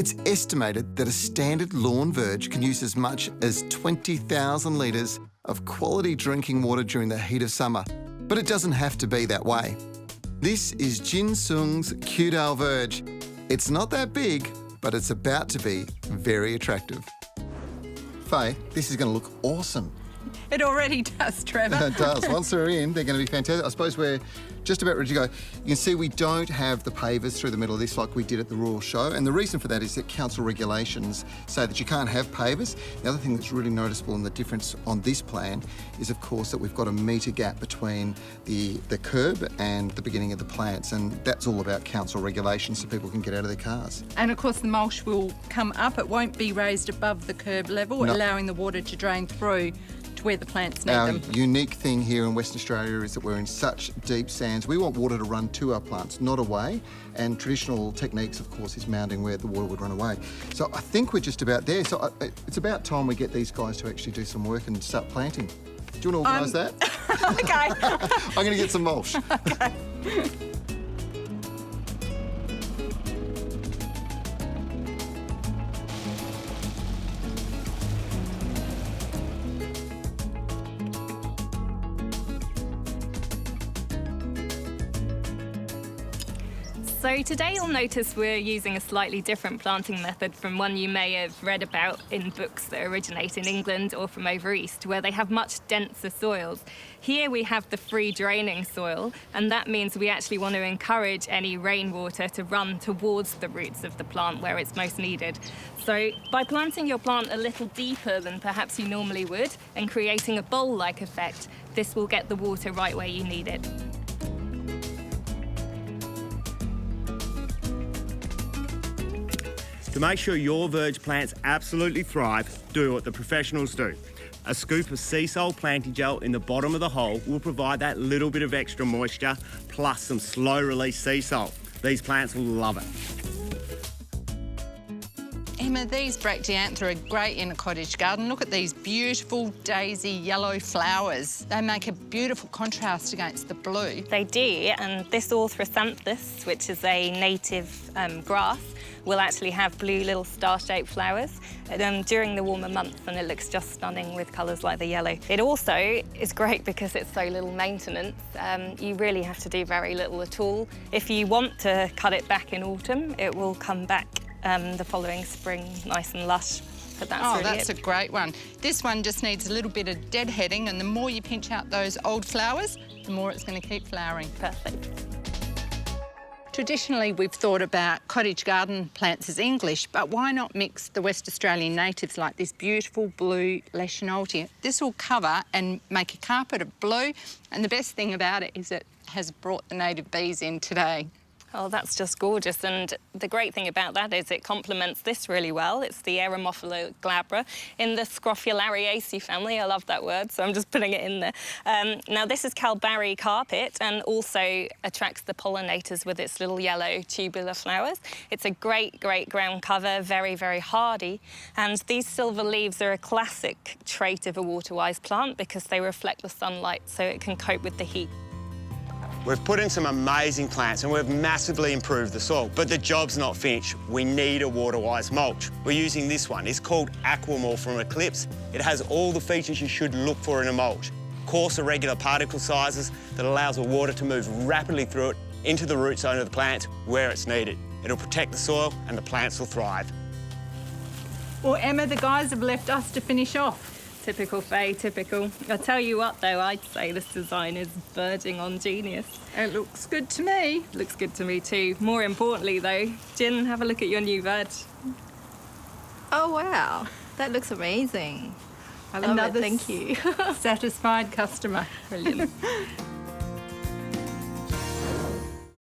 It's estimated that a standard lawn verge can use as much as 20,000 litres of quality drinking water during the heat of summer, but it doesn't have to be that way. This is Jin Sung's Cudale Verge. It's not that big, but it's about to be very attractive. Faye, this is going to look awesome. It already does, Trevor. It does. Once they're in, they're going to be fantastic. I suppose we're just about ready to go. You can see we don't have the pavers through the middle of this like we did at the Royal Show, and the reason for that is that council regulations say that you can't have pavers. The other thing that's really noticeable in the difference on this plan is, of course, that we've got a metre gap between the curb and the beginning of the plants, and that's all about council regulations so people can get out of their cars. And of course the mulch will come up. It won't be raised above the curb level, allowing the water to drain through where the plants need them. Our unique thing here in Western Australia is that we're in such deep sands. We want water to run to our plants, not away. And traditional techniques, of course, is mounding where the water would run away. So I think we're just about there. So it's about time we get these guys to actually do some work and start planting. Do you want to organise that? Okay. I'm going to get some mulch. Okay. So today you'll notice we're using a slightly different planting method from one you may have read about in books that originate in England or from over east, where they have much denser soils. Here we have the free draining soil, and that means we actually want to encourage any rainwater to run towards the roots of the plant where it's most needed. So by planting your plant a little deeper than perhaps you normally would and creating a bowl-like effect, this will get the water right where you need it. To make sure your verge plants absolutely thrive, do what the professionals do. A scoop of sea salt planting gel in the bottom of the hole will provide that little bit of extra moisture, plus some slow-release sea salt. These plants will love it. Emma, these Bracteantha are great in a cottage garden. Look at these beautiful daisy yellow flowers. They make a beautiful contrast against the blue. They do, and this Orthrosanthus, which is a native grass, will actually have blue little star-shaped flowers during the warmer months, and it looks just stunning with colours like the yellow. It also is great because it's so little maintenance. You really have to do very little at all. If you want to cut it back in autumn, it will come back the following spring nice and lush. But that's a great one. This one just needs a little bit of deadheading, and the more you pinch out those old flowers, the more it's going to keep flowering. Perfect. Traditionally, we've thought about cottage garden plants as English, but why not mix the West Australian natives like this beautiful blue Leschnaultia? This will cover and make a carpet of blue, and the best thing about it is it has brought the native bees in today. Oh, that's just gorgeous. And the great thing about that is it complements this really well. It's the Eremophila glabra in the Scrophulariaceae family. I love that word, so I'm just putting it in there. Now, this is Calbari carpet and also attracts the pollinators with its little yellow tubular flowers. It's a great, great ground cover, very, very hardy. And these silver leaves are a classic trait of a Waterwise plant because they reflect the sunlight so it can cope with the heat. We've put in some amazing plants and we've massively improved the soil, but the job's not finished. We need a Waterwise mulch. We're using this one. It's called Aquamore from Eclipse. It has all the features you should look for in a mulch. Coarse, irregular particle sizes that allows the water to move rapidly through it into the root zone of the plant where it's needed. It'll protect the soil and the plants will thrive. Well, Emma, the guys have left us to finish off. Typical Faye, typical. I'll tell you what, though, I'd say this design is verging on genius. It looks good to me. Looks good to me too. More importantly, though, Jin, have a look at your new verge. Oh, wow. That looks amazing. I love it, thank you. Satisfied customer. Brilliant.